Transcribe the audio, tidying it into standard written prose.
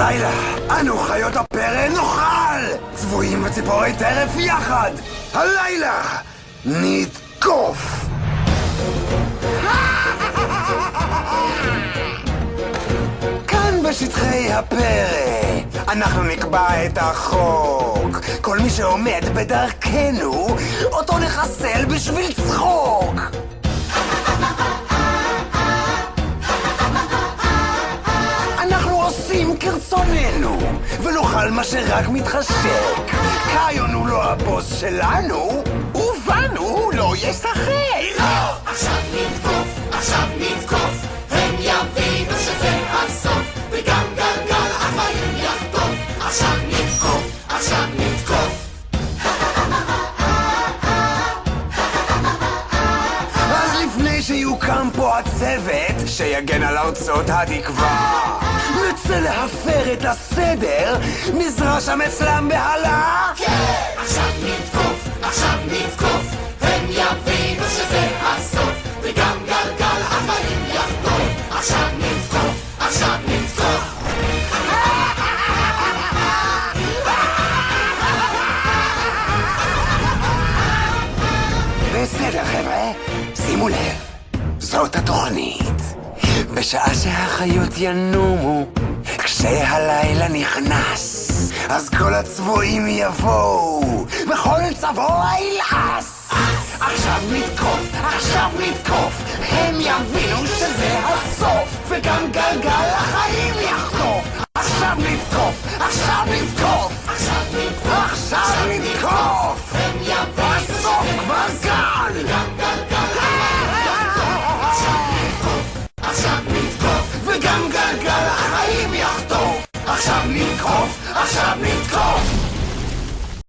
הלילה, אנו חיות הפרא נאכל! צבועים וציפורי טרף יחד! הלילה, נתקוף! כאן בשטחי הפרא, אנחנו נקבע את החוק. כל מי שעומד בדרכנו, אותו נחסל בשביל צחוק. אנחנו עושים כרצוננו, ונאכל מה שרק מתחשק. קיון הוא לא הבוס שלנו, ובנו הוא לא ישחק. לא! עכשיו נתקוף, עכשיו נתקוף, הם יבינו שזה הסוף, וגם גלגל החיים יחטוף. עכשיו נתקוף, עכשיו נתקוף. אז לפני שיוקם פה הצוות שיגן על ארצות התקווה, נצא להפר את הסדר, נזרע שם אצלם בהלה. כן! עכשיו נתקוף, עכשיו נתקוף, הם יבינו שזה הסוף, וגם גלגל החיים יחטוף. עכשיו נתקוף, עכשיו נתקוף. בסדר חבר'ה, שימו לב, זאת התוכנית. בשעה שהחיות ינומו, כשהלילה נכנס, אז כל הצבועים יבואו, וכל צבוע ילעס. עכשיו נתקוף, עכשיו נתקוף, הם יבינו שזה הסוף, וגם גלגל החיים יחטוף. עכשיו נתקוף, עכשיו נתקוף, עכשיו נתקוף, עכשיו נתקוף, הם יבינו הסוף כבר כאן. וגם גלגל החיים יחטוף. עכשיו נתקוף, עכשיו נתקוף, וגם גלגל החיים יחטוף. עכשיו נתקוף, עכשיו נתקוף.